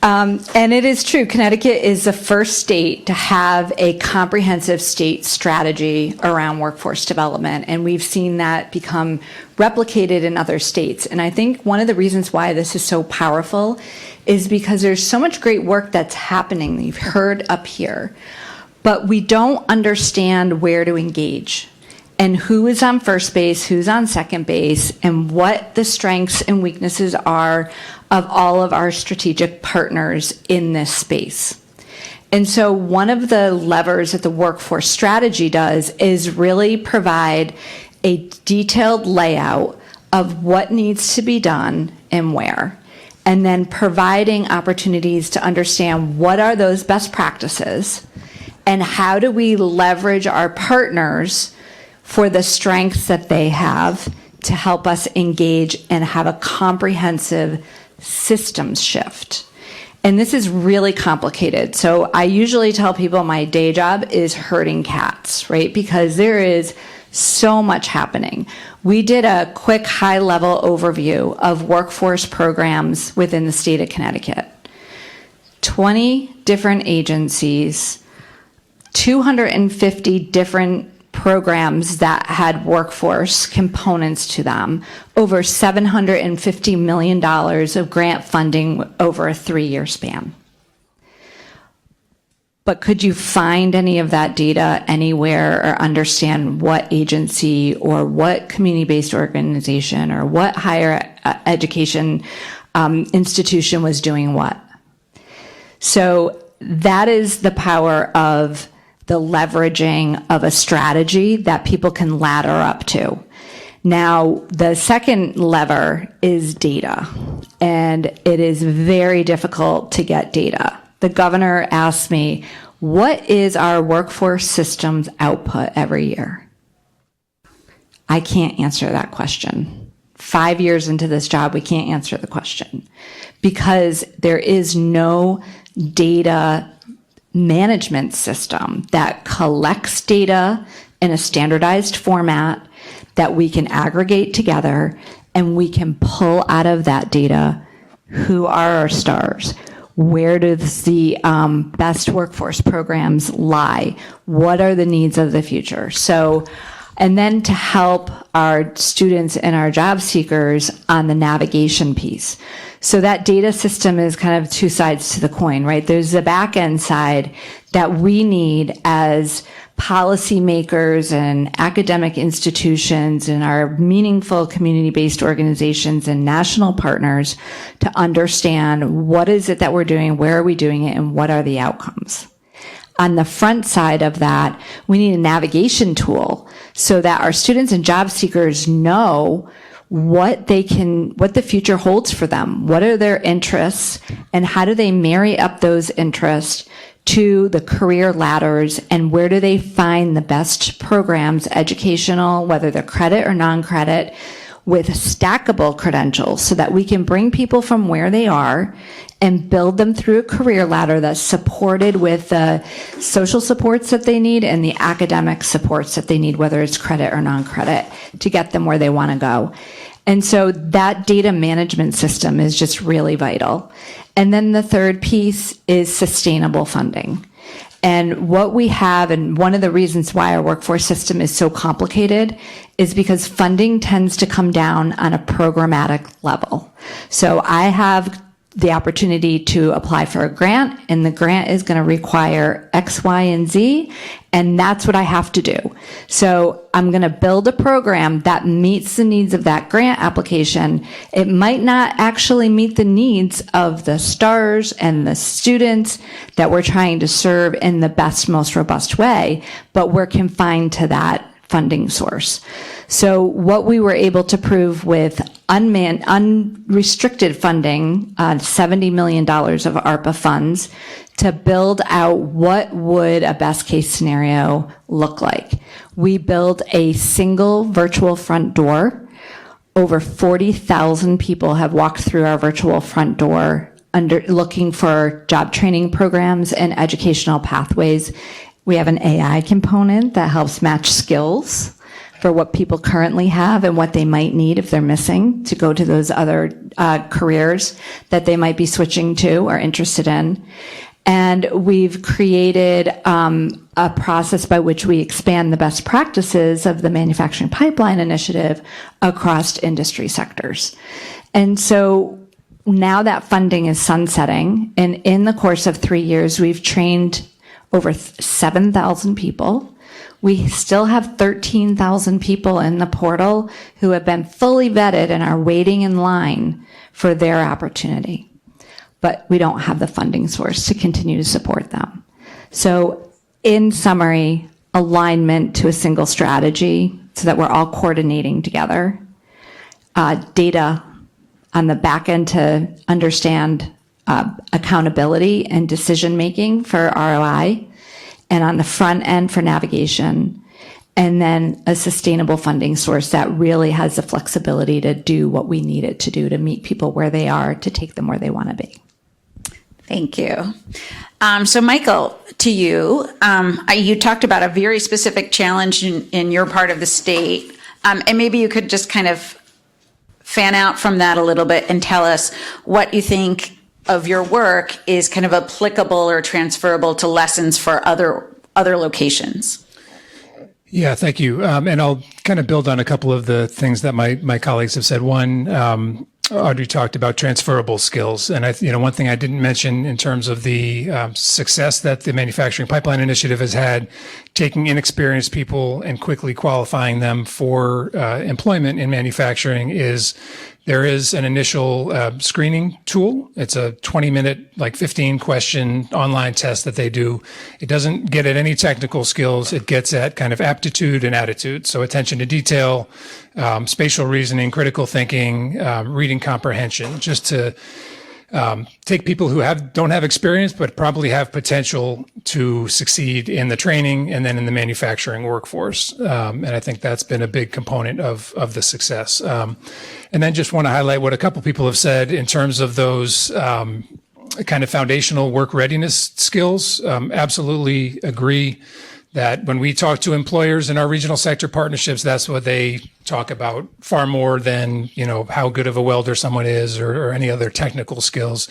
And it is true. Connecticut is the first state to have a comprehensive state strategy around workforce development. And we've seen that become replicated in other states. And I think one of the reasons why this is so powerful is because there's so much great work that's happening that you've heard up here, but we don't understand where to engage and who is on first base, who's on second base, and what the strengths and weaknesses are of all of our strategic partners in this space. And so one of the levers that the workforce strategy does is really provide a detailed layout of what needs to be done and where, and then providing opportunities to understand what are those best practices and how do we leverage our partners for the strengths that they have to help us engage and have a comprehensive systems shift. And this is really complicated. So I usually tell people my day job is herding cats, right? Because there is so much happening. We did a quick high-level overview of workforce programs within the state of Connecticut. 20 different agencies, 250 different programs that had workforce components to them, over $750 million of grant funding over a 3-year span. But could you find any of that data anywhere or understand what agency or what community-based organization or what higher education institution was doing what? So that is the power of the leveraging of a strategy that people can ladder up to. Now, the second lever is data, and it is very difficult to get data. The governor asked me, what is our workforce systems output every year? I can't answer that question. 5 years into this job, we can't answer the question because there is no data management system that collects data in a standardized format that we can aggregate together and we can pull out of that data who are our stars, where does the best workforce programs lie, what are the needs of the future. So, and then to help our students and our job seekers on the navigation piece. So that data system is kind of two sides to the coin, right? There's the back end side that we need as policymakers and academic institutions and our meaningful community-based organizations and national partners to understand what is it that we're doing, where are we doing it, and what are the outcomes. On the front side of that, we need a navigation tool so that our students and job seekers know what the future holds for them. What are their interests and how do they marry up those interests to the career ladders and where do they find the best programs, educational, whether they're credit or non-credit, with stackable credentials so that we can bring people from where they are and build them through a career ladder that's supported with the social supports that they need and the academic supports that they need, whether it's credit or non-credit, to get them where they want to go. And so that data management system is just really vital. And then the third piece is sustainable funding. And what we have, and one of the reasons why our workforce system is so complicated, is because funding tends to come down on a programmatic level. So I have the opportunity to apply for a grant, and the grant is going to require X, Y, and Z, and that's what I have to do. So I'm going to build a program that meets the needs of that grant application. It might not actually meet the needs of the stars and the students that we're trying to serve in the best, most robust way, but we're confined to that funding source. So what we were able to prove with unrestricted funding, $70 million of ARPA funds, to build out what would a best case scenario look like. We built a single virtual front door. Over 40,000 people have walked through our virtual front door looking for job training programs and educational pathways. We have an AI component that helps match skills for what people currently have and what they might need if they're missing to go to those other careers that they might be switching to or interested in. And we've created a process by which we expand the best practices of the Manufacturing Pipeline Initiative across industry sectors. And so now that funding is sunsetting, and in the course of 3 years, we've trained over 7,000 people. We still have 13,000 people in the portal who have been fully vetted and are waiting in line for their opportunity. But we don't have the funding source to continue to support them. So in summary, alignment to a single strategy so that we're all coordinating together, data on the back end to understand accountability and decision making for ROI, and on the front end for navigation, and then a sustainable funding source that really has the flexibility to do what we need it to do to meet people where they are, to take them where they want to be. Thank you. So Michael, to you, you talked about a very specific challenge in your part of the state, and maybe you could just kind of fan out from that a little bit and tell us what you think of your work is kind of applicable or transferable to lessons for other locations. Yeah, thank you. And I'll kind of build on a couple of the things that my colleagues have said. One, Audrey talked about transferable skills. And one thing I didn't mention in terms of the success that the Manufacturing Pipeline Initiative has had, taking inexperienced people and quickly qualifying them for employment in manufacturing, is there is an initial screening tool. It's a 20-minute, 15-question online test that they do. It doesn't get at any technical skills. It gets at kind of aptitude and attitude. So attention to detail, spatial reasoning, critical thinking, reading comprehension, just to take people who don't have experience, but probably have potential to succeed in the training and then in the manufacturing workforce. And I think that's been a big component of the success. And then just want to highlight what a couple people have said in terms of those kind of foundational work readiness skills. Absolutely agree that when we talk to employers in our regional sector partnerships, that's what they talk about far more than, how good of a welder someone is or any other technical skills.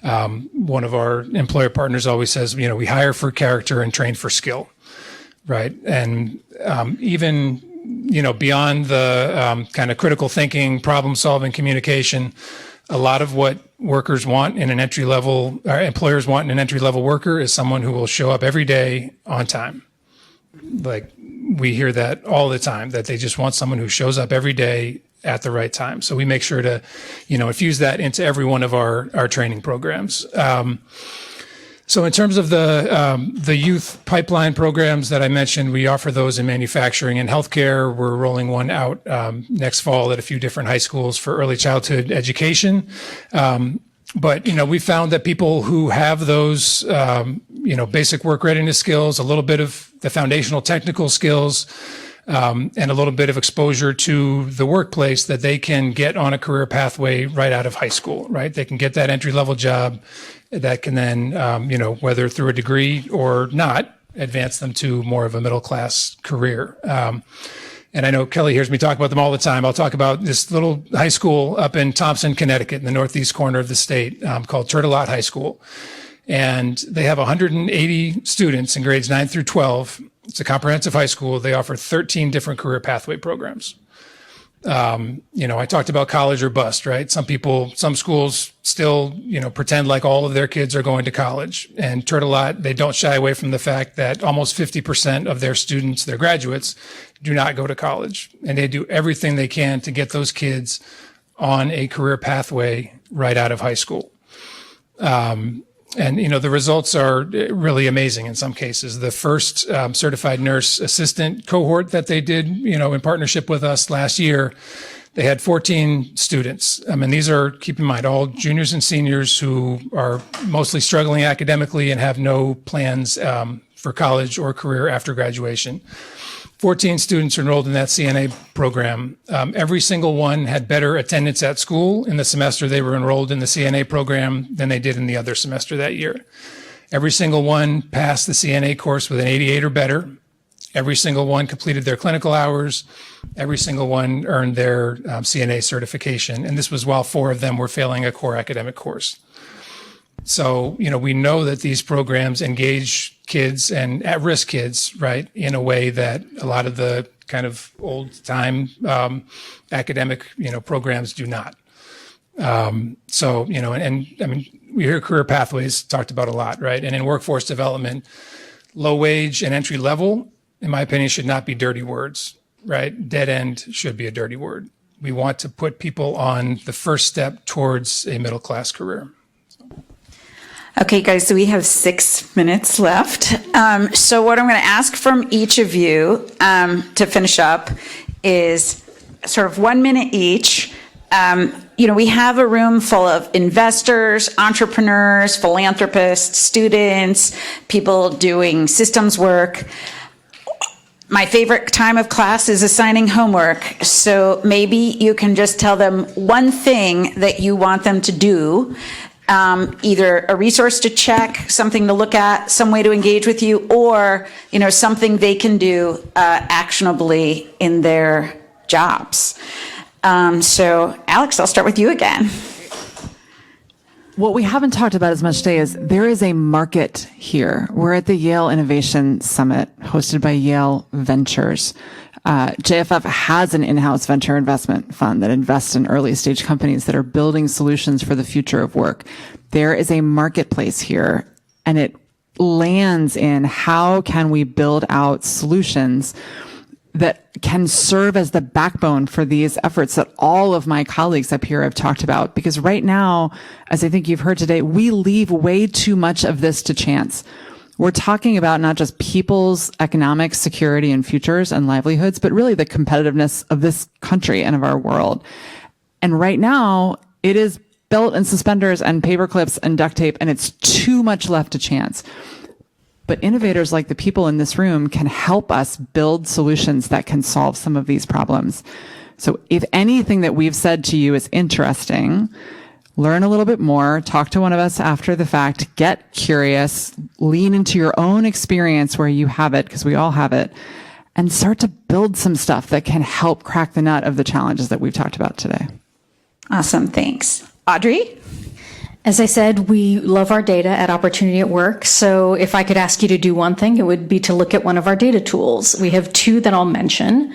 One of our employer partners always says, we hire for character and train for skill, right? And even, beyond the kind of critical thinking, problem solving, communication, a lot of what workers want in an entry level, or employers want in an entry level worker is someone who will show up every day on time. We hear that all the time, that they just want someone who shows up every day at the right time. So we make sure to, infuse that into every one of our training programs. So in terms of the youth pipeline programs that I mentioned, we offer those in manufacturing and healthcare. We're rolling one out next fall at a few different high schools for early childhood education. But, we found that people who have those, basic work readiness skills, a little bit of the foundational technical skills, and a little bit of exposure to the workplace, that they can get on a career pathway right out of high school, right? They can get that entry level job that can then, whether through a degree or not, advance them to more of a middle class career. And I know Kelly hears me talk about them all the time. I'll talk about this little high school up in Thompson, Connecticut, in the northeast corner of the state, called Turtelot High School. And they have 180 students in grades 9 through 12. It's a comprehensive high school. They offer 13 different career pathway programs. I talked about college or bust, right? Some schools still, pretend like all of their kids are going to college. And Turtelot, they don't shy away from the fact that almost 50% of their students, their graduates, do not go to college. And they do everything they can to get those kids on a career pathway right out of high school. And, the results are really amazing in some cases. The first certified nurse assistant cohort that they did, in partnership with us last year, they had 14 students. These are, keep in mind, all juniors and seniors who are mostly struggling academically and have no plans for college or career after graduation. 14 students enrolled in that CNA program. Every single one had better attendance at school in the semester they were enrolled in the CNA program than they did in the other semester that year. Every single one passed the CNA course with an 88 or better. Every single one completed their clinical hours. Every single one earned their CNA certification. And this was while 4 of them were failing a core academic course. So, we know that these programs engage kids and at-risk kids, right, in a way that a lot of the kind of old-time academic, programs do not. So, we hear career pathways talked about a lot, right? And in workforce development, low wage and entry level, in my opinion, should not be dirty words, right? Dead end should be a dirty word. We want to put people on the first step towards a middle-class career. Okay, guys, so we have 6 minutes left. So what I'm going to ask from each of you to finish up is sort of 1 minute each. We have a room full of investors, entrepreneurs, philanthropists, students, people doing systems work. My favorite time of class is assigning homework. So maybe you can just tell them one thing that you want them to do, either a resource to check, something to look at, some way to engage with you, or, something they can do actionably in their jobs. So Alex, I'll start with you again. What we haven't talked about as much today is there is a market here. We're at the Yale Innovation Summit hosted by Yale Ventures. JFF has an in-house venture investment fund that invests in early stage companies that are building solutions for the future of work. There is a marketplace here, and it lands in how can we build out solutions that can serve as the backbone for these efforts that all of my colleagues up here have talked about. Because right now, as I think you've heard today, we leave way too much of this to chance. We're talking about not just people's economic security and futures and livelihoods, but really the competitiveness of this country and of our world. And right now, it is belt and suspenders and paper clips and duct tape, and it's too much left to chance. But innovators like the people in this room can help us build solutions that can solve some of these problems. So if anything that we've said to you is interesting, learn a little bit more, talk to one of us after the fact, get curious, lean into your own experience where you have it, because we all have it, and start to build some stuff that can help crack the nut of the challenges that we've talked about today. Awesome, thanks. Audrey? As I said, we love our data at Opportunity at Work. So if I could ask you to do one thing, it would be to look at one of our data tools. We have 2 that I'll mention.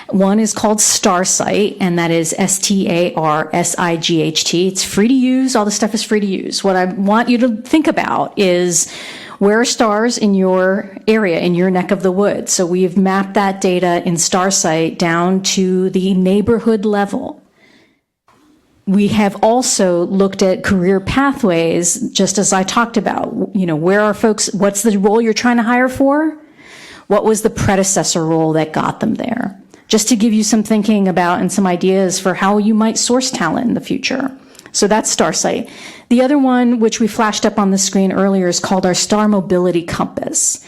One is called Starsight, and that is STARSIGHT. It's free to use. All the stuff is free to use. What I want you to think about is where are stars in your area, in your neck of the woods. So we've mapped that data in Starsight down to the neighborhood level. We have also looked at career pathways, just as I talked about. Where are folks, what's the role you're trying to hire for? What was the predecessor role that got them there? Just to give you some thinking about and some ideas for how you might source talent in the future. So that's Starsight. The other one, which we flashed up on the screen earlier, is called our Star Mobility Compass.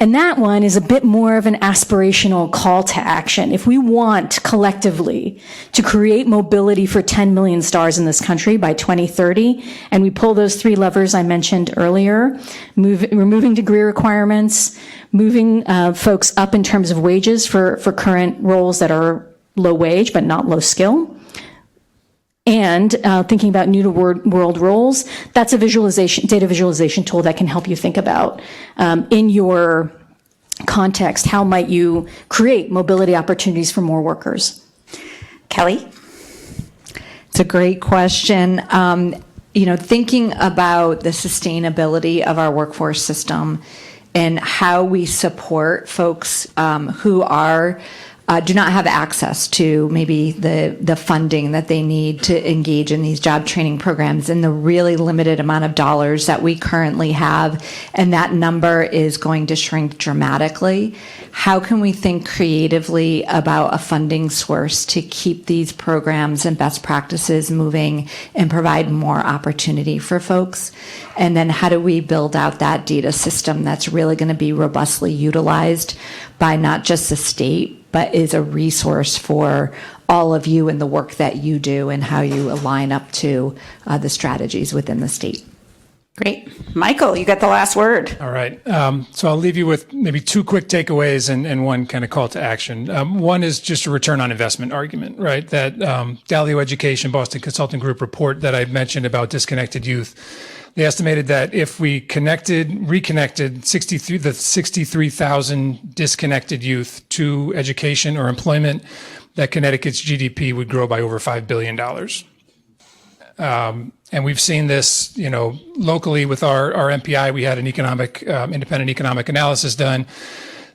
And that one is a bit more of an aspirational call to action. If we want collectively to create mobility for 10 million stars in this country by 2030, and we pull those 3 levers I mentioned earlier, removing degree requirements, moving folks up in terms of wages for current roles that are low wage but not low skill, and thinking about new to world roles, that's a data visualization tool that can help you think about in your context, how might you create mobility opportunities for more workers? Kelly? It's a great question. Thinking about the sustainability of our workforce system and how we support folks who are do not have access to maybe the funding that they need to engage in these job training programs and the really limited amount of dollars that we currently have, and that number is going to shrink dramatically. How can we think creatively about a funding source to keep these programs and best practices moving and provide more opportunity for folks? And then how do we build out that data system that's really going to be robustly utilized by not just the state, but is a resource for all of you in the work that you do and how you align up to the strategies within the state? Great. Michael, you got the last word. All right. So I'll leave you with maybe two quick takeaways and one kind of call to action. One is just a return on investment argument, right? That Dalio Education, Boston Consulting Group report that I mentioned about disconnected youth, they estimated that if we reconnected the 63,000 disconnected youth to education or employment, that Connecticut's GDP would grow by over $5 billion. And we've seen this, locally with our MPI. We had an independent economic analysis done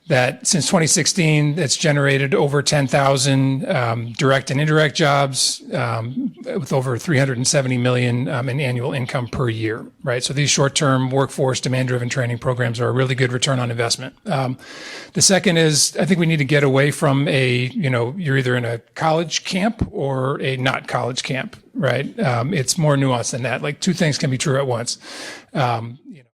that since 2016, it's generated over 10,000 direct and indirect jobs with over 370 million in annual income per year, right? So these short-term workforce demand-driven training programs are a really good return on investment. The second is, I think we need to get away from you're either in a college camp or a not college camp, right? It's more nuanced than that. Like two things can be true at once.